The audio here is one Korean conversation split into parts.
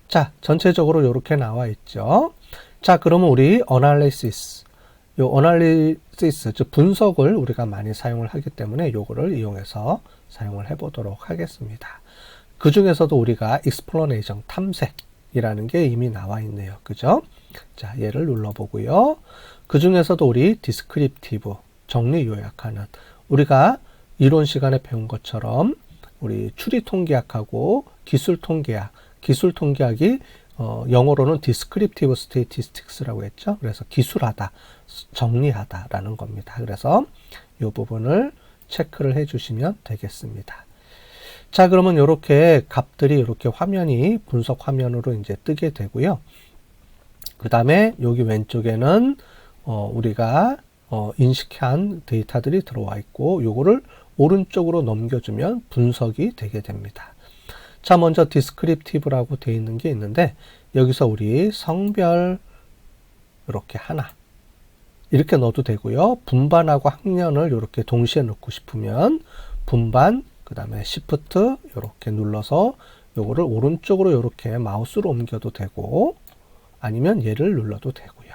자, 전체적으로 이렇게 나와 있죠. 자, 그러면 우리 어널리시스, 요 어널리시스, 즉 분석을 우리가 많이 사용을 하기 때문에 요거를 이용해서 사용을 해보도록 하겠습니다. 그 중에서도 우리가 explanation, 탐색이라는 게 이미 나와 있네요. 그죠? 자, 얘를 눌러보고요. 그 중에서도 우리 descriptive, 정리 요약하는, 우리가 이론 시간에 배운 것처럼 우리 추리 통계학하고 기술 통계학, 기술 통계학이 영어로는 descriptive statistics라고 했죠. 그래서 기술하다, 정리하다라는 겁니다. 그래서 이 부분을 체크를 해주시면 되겠습니다. 자, 그러면 이렇게 값들이 이렇게 화면이 분석 화면으로 이제 뜨게 되고요. 그 다음에 여기 왼쪽에는 우리가 인식한 데이터들이 들어와 있고, 요거를 오른쪽으로 넘겨주면 분석이 되게 됩니다. 자, 먼저 descriptive라고 되어 있는 게 있는데, 여기서 우리 성별 이렇게 하나 이렇게 넣어도 되고요. 분반하고 학년을 이렇게 동시에 넣고 싶으면 분반, 그 다음에 Shift 이렇게 눌러서 요거를 오른쪽으로 이렇게 마우스로 옮겨도 되고, 아니면 얘를 눌러도 되고요.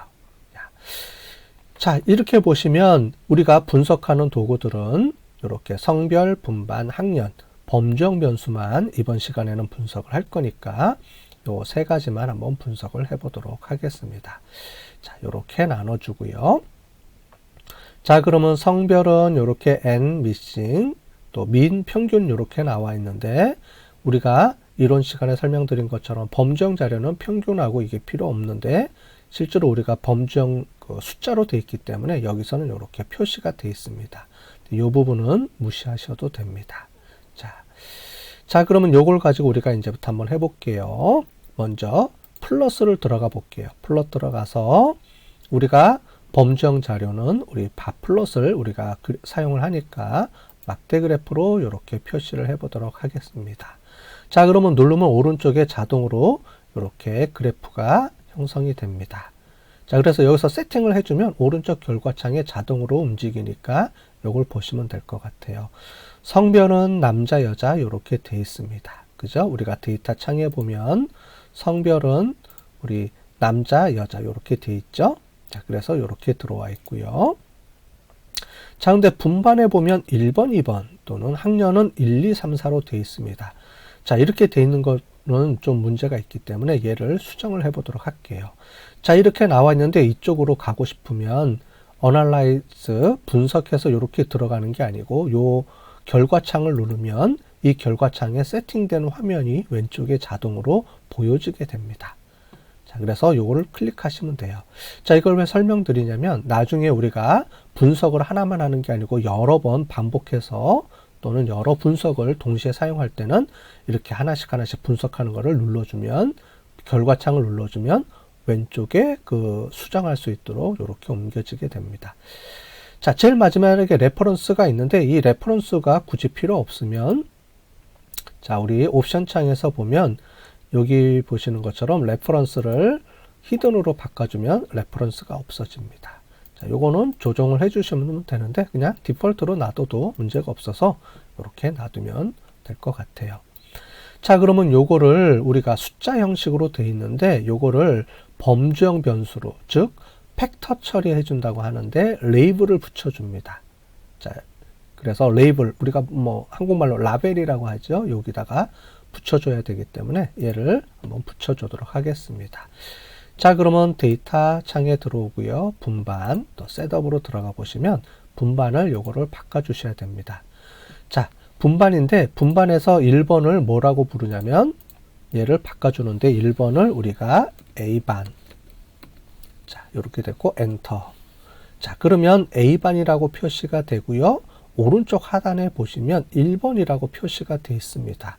자, 이렇게 보시면 우리가 분석하는 도구들은 이렇게 성별, 분반, 학년, 범정 변수만 이번 시간에는 분석을 할 거니까 요 세 가지만 한번 분석을 해보도록 하겠습니다. 자, 이렇게 나눠주고요. 자, 그러면 성별은 이렇게 N, missing, 또 민, 평균 이렇게 나와 있는데, 우리가 이론 시간에 설명드린 것처럼 범정 자료는 평균하고 이게 필요 없는데, 실제로 우리가 범정 숫자로 되어 있기 때문에 여기서는 이렇게 표시가 되어 있습니다. 이 부분은 무시하셔도 됩니다. 자, 그러면 요걸 가지고 우리가 이제부터 한번 해볼게요. 먼저 플러스를 들어가 볼게요. 플러스 들어가서 우리가 범정 자료는 우리 플러스를 우리가 사용을 하니까 막대 그래프로 이렇게 표시를 해보도록 하겠습니다. 자, 그러면 누르면 오른쪽에 자동으로 이렇게 그래프가 형성이 됩니다. 자, 그래서 여기서 세팅을 해주면 오른쪽 결과창에 자동으로 움직이니까 요걸 보시면 될 것 같아요. 성별은 남자, 여자 이렇게 되어 있습니다. 그죠? 우리가 데이터 창에 보면 성별은 우리 남자, 여자 이렇게 되어 있죠? 자, 그래서 이렇게 들어와 있고요. 자, 근데 분반에 보면 1번, 2번 또는 학년은 1, 2, 3, 4로 되어 있습니다. 자, 이렇게 되어 있는 거는 좀 문제가 있기 때문에 얘를 수정을 해보도록 할게요. 자, 이렇게 나와 있는데 이쪽으로 가고 싶으면 Analyze, 분석해서 이렇게 들어가는 게 아니고 요 결과창을 누르면 이 결과창에 세팅된 화면이 왼쪽에 자동으로 보여지게 됩니다. 자, 그래서 요거를 클릭하시면 돼요. 자, 이걸 왜 설명드리냐면 나중에 우리가 분석을 하나만 하는 게 아니고 여러 번 반복해서 또는 여러 분석을 동시에 사용할 때는 이렇게 하나씩 분석하는 거를 눌러주면, 결과창을 눌러주면 왼쪽에 수정할 수 있도록 이렇게 옮겨지게 됩니다. 자, 제일 마지막에 레퍼런스가 있는데 이 레퍼런스가 굳이 필요 없으면, 자, 우리 옵션 창에서 보면 여기 보시는 것처럼 레퍼런스를 히든으로 바꿔주면 레퍼런스가 없어집니다. 자, 요거는 조정을 해주시면 되는데 그냥 디폴트로 놔둬도 문제가 없어서 이렇게 놔두면 될 것 같아요. 자, 그러면 요거를 우리가 숫자 형식으로 되어 있는데 요거를 범주형 변수로, 즉 팩터 처리해 준다고 하는데 레이블을 붙여줍니다. 자, 그래서 레이블, 우리가 한국말로 라벨이라고 하죠. 여기다가 붙여줘야 되기 때문에 얘를 한번 붙여주도록 하겠습니다. 자, 그러면 데이터 창에 들어오고요. 분반, 또 셋업으로 들어가 보시면 분반을 요거를 바꿔주셔야 됩니다. 자, 분반인데 분반에서 1번을 뭐라고 부르냐면 얘를 바꿔주는데 1번을 우리가 A반, 자, 이렇게 됐고 엔터. 자, 그러면 A반이라고 표시가 되고요. 오른쪽 하단에 보시면 1번이라고 표시가 되어 있습니다.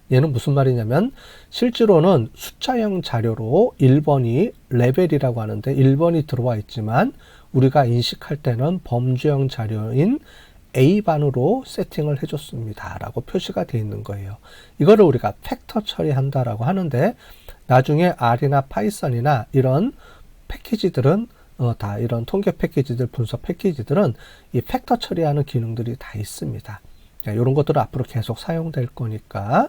얘는 무슨 말이냐면 실제로는 숫자형 자료로 1번이 레벨이라고 하는데 1번이 들어와 있지만 우리가 인식할 때는 범주형 자료인 A반으로 세팅을 해줬습니다 라고 표시가 되어 있는 거예요. 이거를 우리가 팩터 처리한다라고 하는데 나중에 R이나 파이썬이나 이런 패키지들은 다 이런 통계 패키지들, 분석 패키지들은 이 팩터 처리하는 기능들이 다 있습니다. 이런 것들은 앞으로 계속 사용될 거니까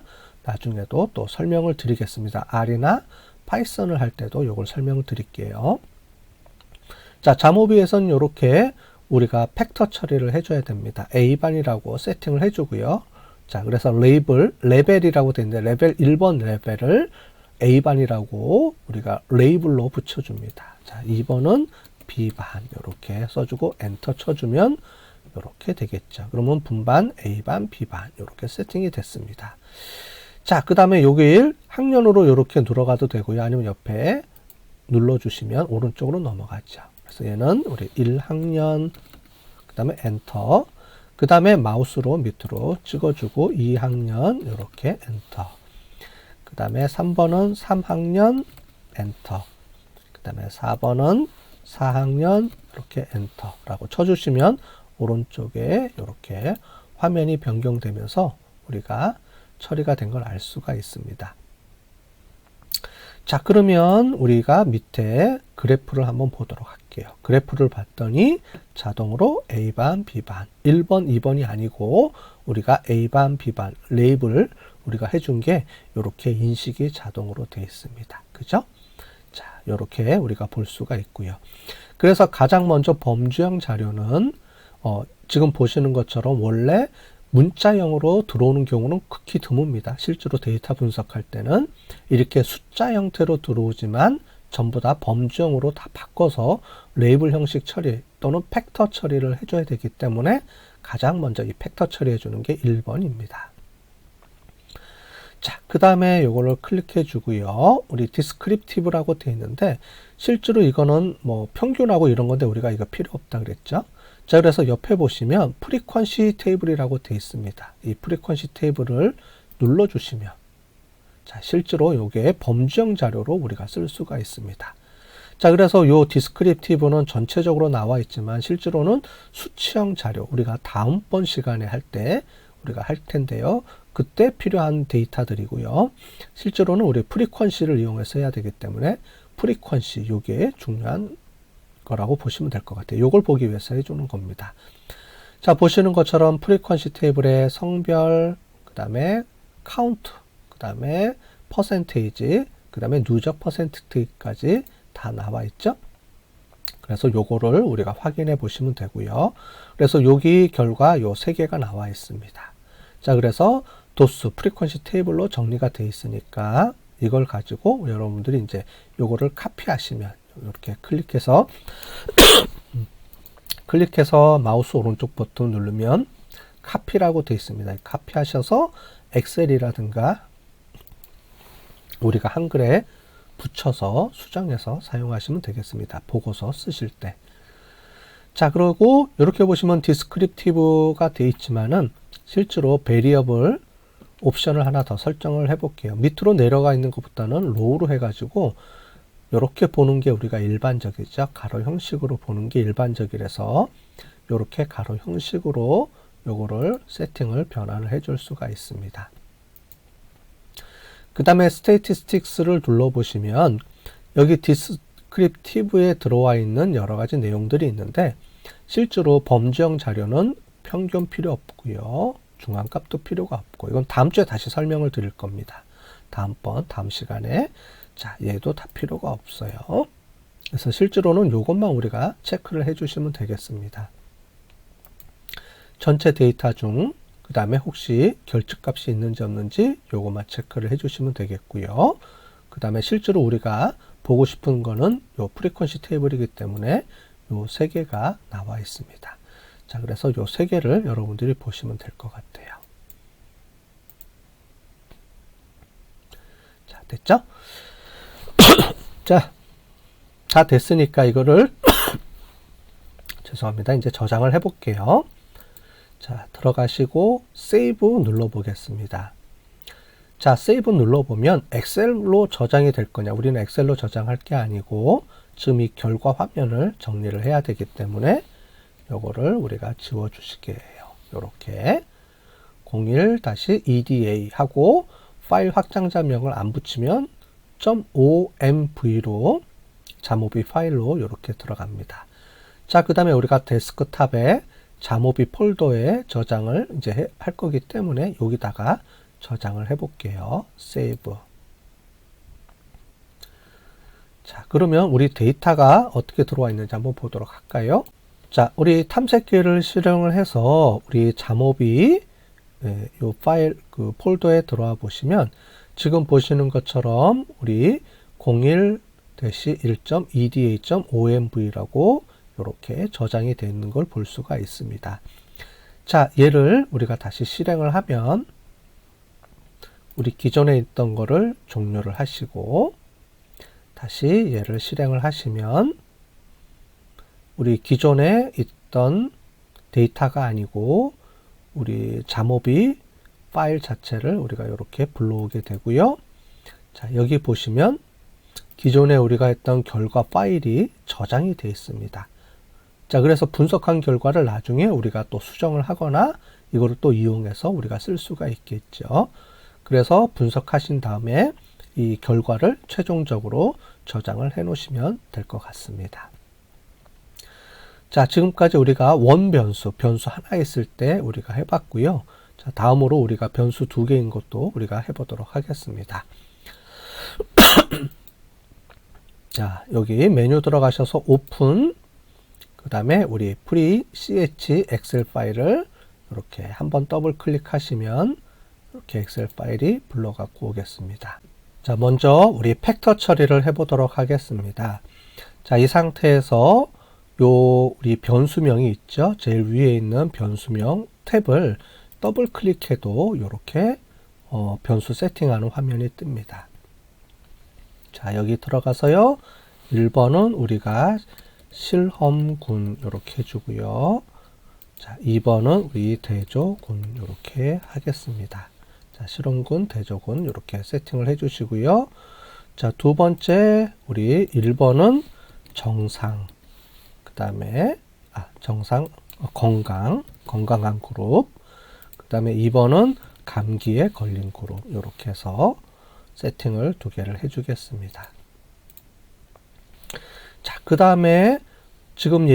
나중에도 또 설명을 드리겠습니다. R이나 파이썬을 할 때도 이걸 설명을 드릴게요. 자, 자모비에서는 이렇게 우리가 팩터 처리를 해줘야 됩니다. A반이라고 세팅을 해주고요. 자, 그래서 레벨이라고 되어 있는데 레벨 1번 레벨을 A반이라고 우리가 레이블로 붙여줍니다. 자, 2번은 B반 이렇게 써주고 엔터 쳐주면 이렇게 되겠죠. 그러면 분반 A반, B반 이렇게 세팅이 됐습니다. 자, 그 다음에 여기 학년으로 이렇게 들어가도 되고요. 아니면 옆에 눌러주시면 오른쪽으로 넘어가죠. 그래서 얘는 우리 1학년, 그 다음에 엔터, 그 다음에 마우스로 밑으로 찍어주고 2학년 이렇게 엔터, 그 다음에 3번은 3학년 엔터, 그 다음에 4번은 4학년 이렇게 엔터라고 쳐주시면 오른쪽에 이렇게 화면이 변경되면서 우리가 처리가 된 걸 알 수가 있습니다. 자, 그러면 우리가 밑에 그래프를 한번 보도록 할게요. 그래프를 봤더니 자동으로 A반, B반, 1번, 2번이 아니고 우리가 A반, B반 레이블 우리가 해준 게 이렇게 인식이 자동으로 되어 있습니다. 그죠? 자, 이렇게 우리가 볼 수가 있고요. 그래서 가장 먼저 범주형 자료는 지금 보시는 것처럼 원래 문자형으로 들어오는 경우는 극히 드뭅니다. 실제로 데이터 분석할 때는 이렇게 숫자 형태로 들어오지만 전부 다 범주형으로 다 바꿔서 레이블 형식 처리 또는 팩터 처리를 해줘야 되기 때문에 가장 먼저 이 팩터 처리해 주는 게 1번입니다. 자, 그 다음에 요거를 클릭해 주고요. 우리 디스크립티브라고 되어 있는데 실제로 이거는 뭐 평균하고 이런 건데 우리가 이거 필요 없다 그랬죠. 자, 그래서 옆에 보시면 프리퀀시 테이블이라고 되어 있습니다. 이 프리퀀시 테이블을 눌러주시면 자, 실제로 요게 범주형 자료로 우리가 쓸 수가 있습니다. 자, 그래서 요 디스크립티브는 전체적으로 나와 있지만 실제로는 수치형 자료 우리가 다음번 시간에 할 때 우리가 할 텐데요. 그때 필요한 데이터들이고요. 실제로는 우리 프리퀀시를 이용해서 해야 되기 때문에 프리퀀시 요게 중요한 거라고 보시면 될 것 같아요. 요걸 보기 위해서 해주는 겁니다. 자, 보시는 것처럼 프리퀀시 테이블에 성별, 그 다음에 카운트, 그 다음에 퍼센테이지, 그 다음에 누적 퍼센트까지 다 나와 있죠. 그래서 요거를 우리가 확인해 보시면 되고요. 그래서 여기 결과 요 세 개가 나와 있습니다. 자, 그래서 도수 프리퀀시 테이블로 정리가 되어 있으니까 이걸 가지고 여러분들이 이제 요거를 카피하시면 이렇게 클릭해서 마우스 오른쪽 버튼 누르면 카피라고 되어 있습니다. 카피하셔서 엑셀이라든가 우리가 한글에 붙여서 수정해서 사용하시면 되겠습니다. 보고서 쓰실 때. 자, 그리고 이렇게 보시면 디스크립티브가 되어 있지만은 실제로 베리어블 옵션을 하나 더 설정을 해 볼게요. 밑으로 내려가 있는 것보다는 로우로 해가지고 이렇게 보는 게 우리가 일반적이죠. 가로 형식으로 보는 게 일반적이라서 이렇게 가로 형식으로 요거를 세팅을 변환을 해 줄 수가 있습니다. 그 다음에 스태티스틱스를 눌러보시면 여기 디스크립티브에 들어와 있는 여러 가지 내용들이 있는데 실제로 범주형 자료는 평균 필요 없고요. 중앙값도 필요가 없고 이건 다음 주에 다시 설명을 드릴 겁니다. 다음 시간에 자, 얘도 다 필요가 없어요. 그래서 실제로는 이것만 우리가 체크를 해주시면 되겠습니다. 전체 데이터 중 그 다음에 혹시 결집값이 있는지 없는지 요것만 체크를 해주시면 되겠고요. 그 다음에 실제로 우리가 보고 싶은 거는 요 프리퀀시 테이블이기 때문에 요 세 개가 나와 있습니다. 자, 그래서 요 세 개를 여러분들이 보시면 될 것 같아요. 자, 됐죠? 자, 다 됐으니까 이거를 죄송합니다. 이제 저장을 해 볼게요. 자, 들어가시고 세이브 눌러 보겠습니다. 자, 세이브 눌러 보면 엑셀로 저장이 될 거냐? 우리는 엑셀로 저장할 게 아니고 지금 이 결과 화면을 정리를 해야 되기 때문에 요거를 우리가 지워 주시게 해요. 요렇게 01-EDA 하고 파일 확장자명을 안 붙이면 .omv로 자모비 파일로 이렇게 들어갑니다. 자, 그 다음에 우리가 데스크탑에 자모비 폴더에 저장을 이제 할 거기 때문에 여기다가 저장을 해볼게요. 세이브. 자, 그러면 우리 데이터가 어떻게 들어와 있는지 한번 보도록 할까요? 자, 우리 탐색기를 실행을 해서 우리 잠오비 요 파일 그 폴더에 들어와 보시면 지금 보시는 것처럼 우리 01-1.eda.onv라고 이렇게 저장이 되어 있는 걸 볼 수가 있습니다. 자, 얘를 우리가 다시 실행을 하면 우리 기존에 있던 거를 종료를 하시고 다시 얘를 실행을 하시면 우리 기존에 있던 데이터가 아니고 우리 잠오비 파일 자체를 우리가 이렇게 불러오게 되고요. 자, 여기 보시면 기존에 우리가 했던 결과 파일이 저장이 되어 있습니다. 자, 그래서 분석한 결과를 나중에 우리가 또 수정을 하거나 이거를 또 이용해서 우리가 쓸 수가 있겠죠. 그래서 분석하신 다음에 이 결과를 최종적으로 저장을 해 놓으시면 될 것 같습니다. 자, 지금까지 우리가 원 변수 하나 있을 때 우리가 해봤고요. 자, 다음으로 우리가 변수 2개인 것도 우리가 해보도록 하겠습니다. 자, 여기 메뉴 들어가셔서 오픈, 그 다음에 우리 프리 ch 엑셀 파일을 이렇게 한번 더블 클릭하시면 이렇게 엑셀 파일이 불러갖고 오겠습니다. 자, 먼저 우리 팩터 처리를 해보도록 하겠습니다. 자, 이 상태에서 요 우리 변수명이 있죠. 제일 위에 있는 변수명 탭을 더블 클릭해도 이렇게 변수 세팅하는 화면이 뜹니다. 자, 여기 들어가서요. 1번은 우리가 실험군 이렇게 해주고요. 자, 2번은 우리 대조군 이렇게 하겠습니다. 자, 실험군, 대조군 이렇게 세팅을 해주시고요. 자, 두 번째 우리 1번은 정상, 그 다음에 정상, 건강한 그룹, 그 다음에 2번은 감기에 걸린 그룹 이렇게 해서 세팅을 2개를 해주겠습니다. 자, 그 다음에 지금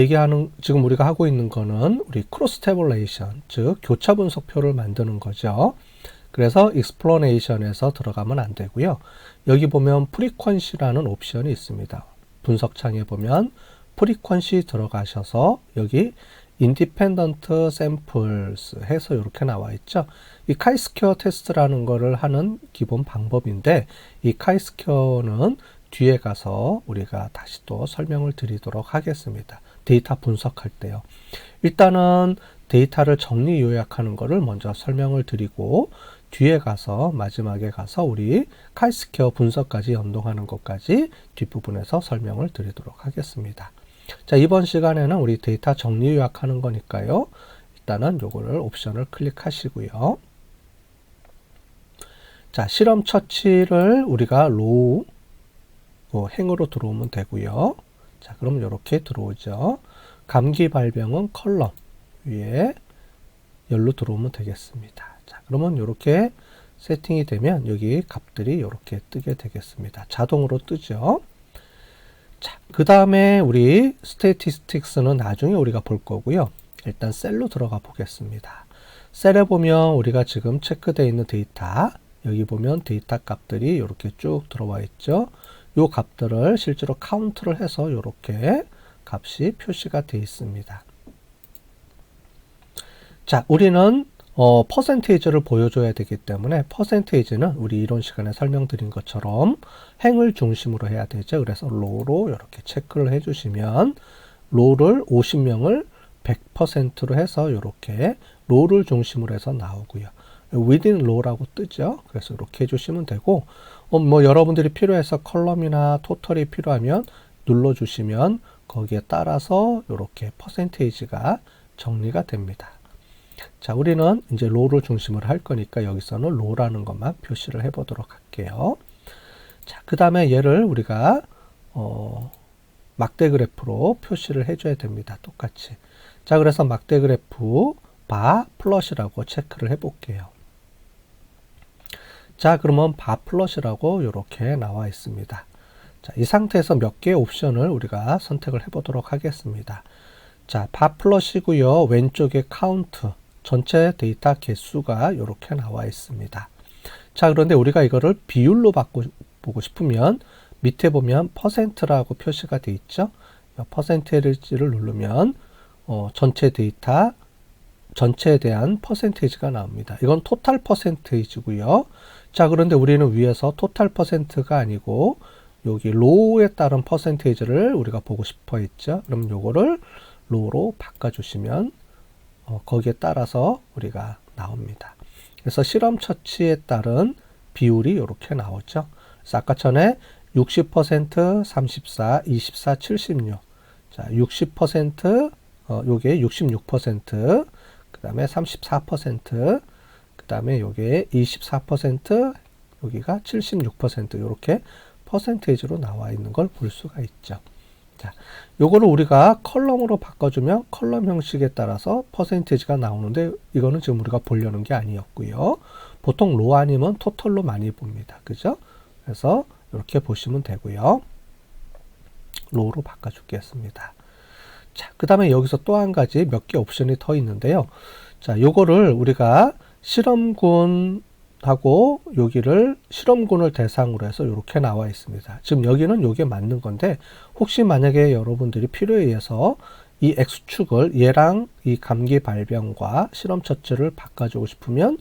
우리가 하고 있는 거는 우리 크로스 태블레이션, 즉 교차 분석표를 만드는 거죠. 그래서 익스플로네이션에서 들어가면 안 되고요. 여기 보면 프리퀀시라는 옵션이 있습니다. 분석창에 보면 프리퀀시 들어가셔서 여기 인디펜던트 샘플스 해서 이렇게 나와 있죠. 이 카이스퀘어 테스트라는 거를 하는 기본 방법인데 이 카이스퀘어는 뒤에 가서 우리가 다시 또 설명을 드리도록 하겠습니다. 데이터 분석할 때요. 일단은 데이터를 정리 요약하는 거를 먼저 설명을 드리고 뒤에 가서 마지막에 가서 우리 카이스퀘어 분석까지 연동하는 것까지 뒷부분에서 설명을 드리도록 하겠습니다. 자, 이번 시간에는 우리 데이터 정리 요약하는 거니까요. 일단은 요거를 옵션을 클릭하시고요. 자, 실험 처치를 우리가 로우 행으로 들어오면 되고요. 자, 그럼 이렇게 들어오죠. 감기 발병은 컬럼 위에 열로 들어오면 되겠습니다. 자, 그러면 이렇게 세팅이 되면 여기 값들이 이렇게 뜨게 되겠습니다. 자동으로 뜨죠. 자, 그 다음에 우리 스태티스틱스는 나중에 우리가 볼 거고요. 일단 셀로 들어가 보겠습니다. 셀에 보면 우리가 지금 체크되어 있는 데이터, 여기 보면 데이터 값들이 이렇게 쭉 들어와 있죠. 요 값들을 실제로 카운트를 해서 이렇게 값이 표시가 되어 있습니다. 자, 우리는 퍼센테이지를 보여줘야 되기 때문에 퍼센테이지는 우리 이론 시간에 설명드린 것처럼 행을 중심으로 해야 되죠. 그래서 로로 이렇게 체크를 해주시면 로를 50명을 100%로 해서 이렇게 로를 중심으로 해서 나오고요. within row라고 뜨죠. 그래서 이렇게 해주시면 되고 여러분들이 필요해서 컬럼이나 토털이 필요하면 눌러주시면 거기에 따라서 이렇게 퍼센테이지가 정리가 됩니다. 자, 우리는 이제 로를 중심으로 할 거니까 여기서는 로라는 것만 표시를 해보도록 할게요. 자, 그 다음에 얘를 우리가 막대 그래프로 표시를 해줘야 됩니다. 똑같이. 자, 그래서 막대 그래프 바 플롯이라고 체크를 해볼게요. 자, 그러면 바 플롯이라고 이렇게 나와 있습니다. 자, 이 상태에서 몇 개의 옵션을 우리가 선택을 해보도록 하겠습니다. 자, 바 플롯이고요. 왼쪽에 카운트, 전체 데이터 개수가 이렇게 나와 있습니다. 자, 그런데 우리가 이거를 비율로 바꿔보고 싶으면 밑에 보면 %라고 표시가 되어 있죠. 퍼센테이지를 누르면 전체 데이터 전체에 대한 퍼센테이지가 나옵니다. 이건 토탈 퍼센테이지고요. 자, 그런데 우리는 위에서 토탈 퍼센트가 아니고 여기 로우에 따른 퍼센테이지를 우리가 보고 싶어 했죠. 그럼 요거를 로우로 바꿔주시면 거기에 따라서 우리가 나옵니다. 그래서 실험 처치에 따른 비율이 이렇게 나오죠. 그래서 아까 전에 60%, 34, 24, 76. 자, 60%, 요게 66%, 그 다음에 34%, 그 다음에 요게 24%, 여기가 76%, 요렇게 퍼센테이지로 나와 있는 걸 볼 수가 있죠. 자, 요거를 우리가 컬럼으로 바꿔주면 컬럼 형식에 따라서 퍼센테이지가 나오는데 이거는 지금 우리가 보려는 게 아니었고요. 보통 로 아니면 토탈로 많이 봅니다. 그죠? 그래서 이렇게 보시면 되고요. 로우로 바꿔주겠습니다. 자, 그 다음에 여기서 또 한 가지 몇 개 옵션이 더 있는데요. 자, 요거를 우리가 실험군하고 여기를 실험군을 대상으로 해서 이렇게 나와 있습니다. 지금 여기는 요게 맞는 건데 혹시 만약에 여러분들이 필요에 의해서 이 X축을 얘랑 이 감기 발병과 실험 처치를 바꿔주고 싶으면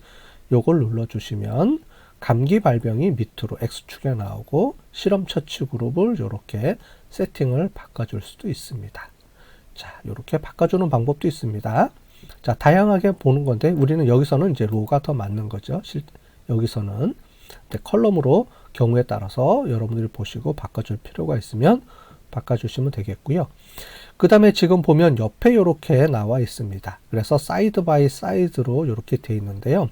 요걸 눌러주시면 감기 발병이 밑으로 X축에 나오고 실험 처치 그룹을 이렇게 세팅을 바꿔줄 수도 있습니다. 자, 이렇게 바꿔주는 방법도 있습니다. 자, 다양하게 보는 건데 우리는 여기서는 이제 로가 더 맞는 거죠. 여기서는 컬럼으로 경우에 따라서 여러분들이 보시고 바꿔줄 필요가 있으면 바꿔주시면 되겠고요. 그 다음에 지금 보면 옆에 이렇게 나와 있습니다. 그래서 사이드 바이 사이드로 이렇게 되어 있는데요.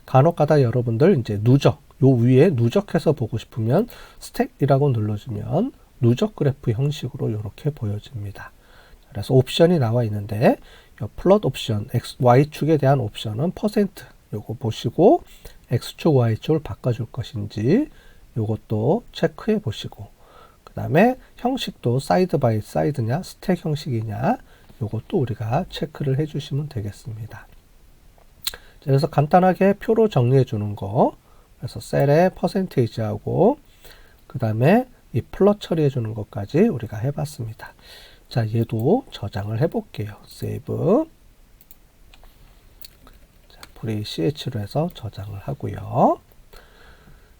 간혹가다 여러분들 이제 누적, 요 위에 누적해서 보고 싶으면 스택이라고 눌러주면 누적 그래프 형식으로 이렇게 보여집니다. 그래서 옵션이 나와 있는데 플롯 옵션, Y축에 대한 옵션은 %, 요거 보시고 X축, Y축을 바꿔줄 것인지 요것도 체크해 보시고 그 다음에 형식도 사이드 바이 사이드냐 스택 형식이냐 요것도 우리가 체크를 해 주시면 되겠습니다. 그래서 간단하게 표로 정리해 주는 거, 그래서 셀의 퍼센테이지하고 그 다음에 이 플롯 처리해 주는 것까지 우리가 해봤습니다. 자, 얘도 저장을 해 볼게요. 세이브. 자, 프리 ch로 해서 저장을 하고요.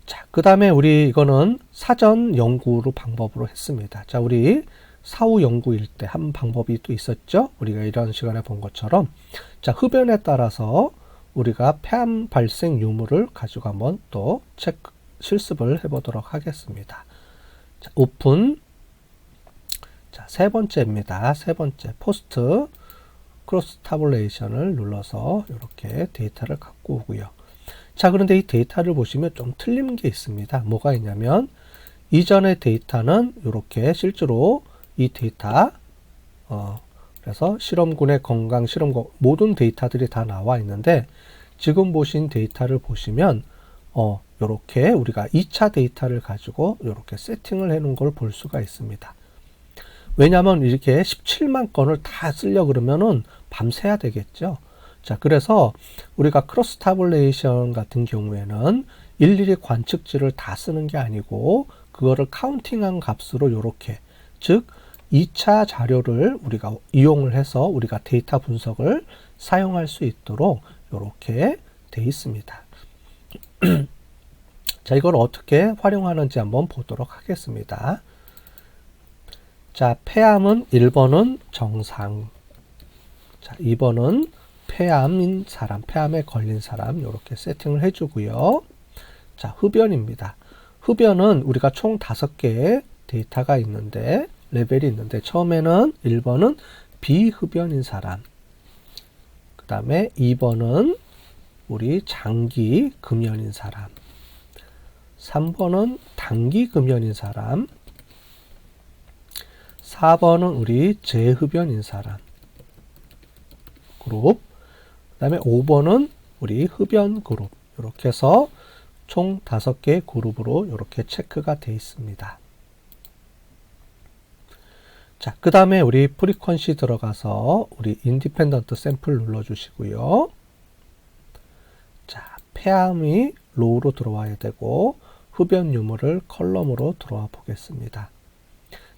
자, 그 다음에 우리 이거는 사전 연구로 방법으로 했습니다. 자, 우리 사후 연구일 때 한 방법이 또 있었죠. 우리가 이런 시간에 본 것처럼 자, 흡연에 따라서 우리가 폐암 발생 유무를 가지고 한번 또 실습을 해 보도록 하겠습니다. 자, 오픈. 자, 세 번째입니다. 세 번째 포스트 크로스 타블레이션을 눌러서 이렇게 데이터를 갖고 오고요. 자, 그런데 이 데이터를 보시면 좀 틀린 게 있습니다. 뭐가 있냐면 이전의 데이터는 이렇게 실제로 이 데이터 그래서 실험군의 건강 실험군 모든 데이터들이 다 나와 있는데 지금 보신 데이터를 보시면 이렇게 우리가 2차 데이터를 가지고 이렇게 세팅을 해 놓은 걸 볼 수가 있습니다. 왜냐하면 이렇게 17만 건을 다 쓰려 그러면은 밤새야 되겠죠. 자, 그래서 우리가 크로스 타블레이션 같은 경우에는 일일이 관측지를 다 쓰는 게 아니고 그거를 카운팅한 값으로 이렇게 즉 2차 자료를 우리가 이용을 해서 우리가 데이터 분석을 사용할 수 있도록 이렇게 돼 있습니다. 자, 이걸 어떻게 활용하는지 한번 보도록 하겠습니다. 자, 폐암은 1번은 정상. 자, 2번은 폐암인 사람, 폐암에 걸린 사람 이렇게 세팅을 해주고요. 자, 흡연입니다. 흡연은 우리가 총 5개의 데이터가 있는데 레벨이 있는데 처음에는 1번은 비흡연인 사람, 그 다음에 2번은 우리 장기 금연인 사람, 3번은 단기 금연인 사람, 4번은 우리 재흡연인 사람 그룹, 그 다음에 5번은 우리 흡연 그룹 이렇게 해서 총 5개의 그룹으로 이렇게 체크가 되어 있습니다. 자, 그 다음에 우리 프리퀀시 들어가서 우리 인디펜던트 샘플 눌러주시고요. 자, 폐암이 로우로 들어와야 되고 흡연 유무를 컬럼으로 들어와 보겠습니다.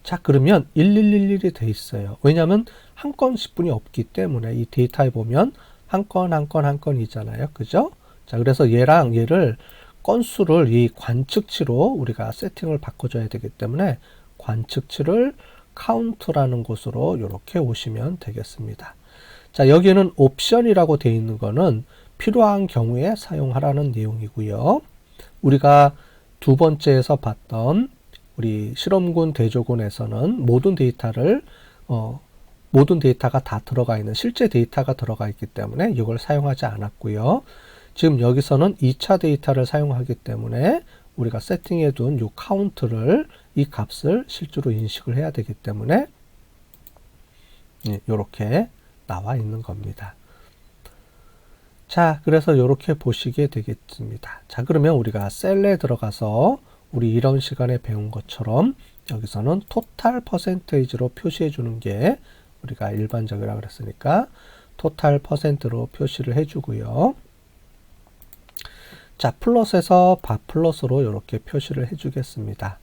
자, 그러면 1111이 돼 있어요. 왜냐하면 한 건씩 분이 없기 때문에 이 데이터에 보면 한 건, 한 건, 한 건이잖아요. 그죠? 자, 그래서 얘랑 얘를 건수를 이 관측치로 우리가 세팅을 바꿔줘야 되기 때문에 관측치를 카운트라는 곳으로 이렇게 오시면 되겠습니다. 자, 여기는 옵션이라고 되어 있는 거는 필요한 경우에 사용하라는 내용이고요. 우리가 두 번째에서 봤던 우리 실험군 대조군에서는 모든 데이터가 다 들어가 있는 실제 데이터가 들어가 있기 때문에 이걸 사용하지 않았고요. 지금 여기서는 2차 데이터를 사용하기 때문에 우리가 세팅해 둔 이 카운트를 이 값을 실제로 인식을 해야 되기 때문에 이렇게 나와 있는 겁니다. 자, 그래서 이렇게 보시게 되겠습니다. 자, 그러면 우리가 셀에 들어가서 우리 이런 시간에 배운 것처럼 여기서는 토탈 퍼센테이지로 표시해 주는 게 우리가 일반적이라고 그랬으니까 토탈 퍼센트로 표시를 해 주고요. 자, 플러스에서 바플러스로 이렇게 표시를 해 주겠습니다.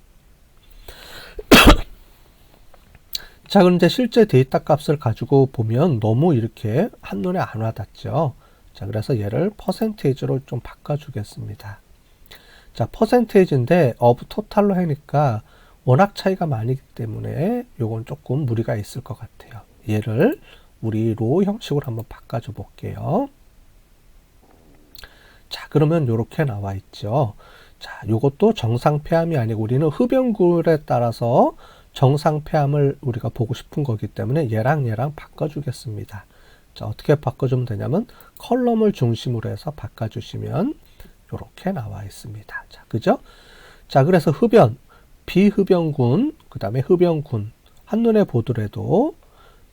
자, 그럼 이제 실제 데이터 값을 가지고 보면 너무 이렇게 한눈에 안 와닿죠. 자, 그래서 얘를 퍼센테이지로 좀 바꿔주겠습니다. 자, 퍼센테이지인데 of 토탈로 하니까 워낙 차이가 많기 때문에 요건 조금 무리가 있을 것 같아요. 얘를 우리 로우 형식으로 한번 바꿔줘 볼게요. 자, 그러면 이렇게 나와 있죠. 자, 요것도 정상 폐암이 아니고 우리는 흡연굴에 따라서 정상 폐암을 우리가 보고 싶은 거기 때문에 얘랑 바꿔주겠습니다. 자, 어떻게 바꿔주면 되냐면 컬럼을 중심으로 해서 바꿔주시면 이렇게 나와 있습니다. 자, 그죠? 자, 그래서 흡연, 비흡연군, 그 다음에 흡연군 한눈에 보더라도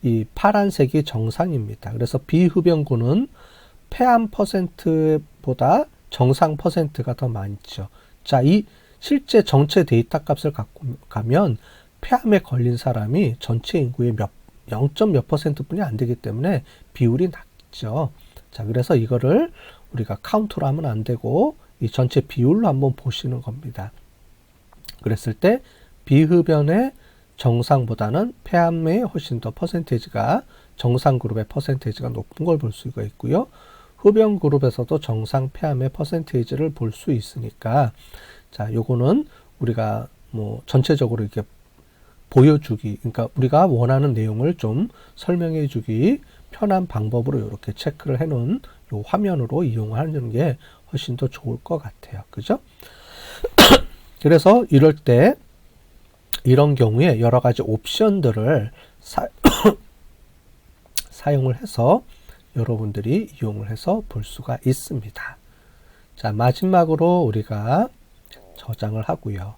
이 파란색이 정상입니다. 그래서 비흡연군은 폐암 퍼센트보다 정상 퍼센트가 더 많죠. 자, 이 실제 전체 데이터 값을 갖고 가면 폐암에 걸린 사람이 전체 인구의 0. 몇 퍼센트 뿐이 안 되기 때문에 비율이 낮죠. 자, 그래서 이거를 우리가 카운트로 하면 안 되고 이 전체 비율로 한번 보시는 겁니다. 그랬을 때 비흡연의 정상보다는 폐암의 훨씬 더 퍼센테이지가 정상 그룹의 퍼센테이지가 높은 걸 볼 수가 있고요. 흡연 그룹에서도 정상 폐암의 퍼센테이지를 볼 수 있으니까 자, 요거는 우리가 뭐 전체적으로 이렇게 보여주기, 그러니까 우리가 원하는 내용을 좀 설명해 주기 편한 방법으로 이렇게 체크를 해 놓은 요 화면으로 이용하는 게 훨씬 더 좋을 것 같아요. 그죠? 그래서 이럴 때 이런 경우에 여러 가지 옵션들을 사용을 해서 여러분들이 이용을 해서 볼 수가 있습니다. 자, 마지막으로 우리가 저장을 하고요.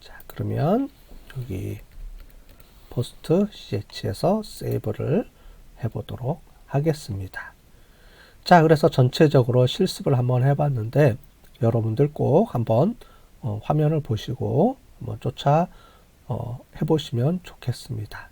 자, 그러면 여기 포스트 ch에서 세이브를 해보도록 하겠습니다. 자, 그래서 전체적으로 실습을 한번 해봤는데 여러분들 꼭 한번 화면을 보시고 한번 쫓아 해보시면 좋겠습니다.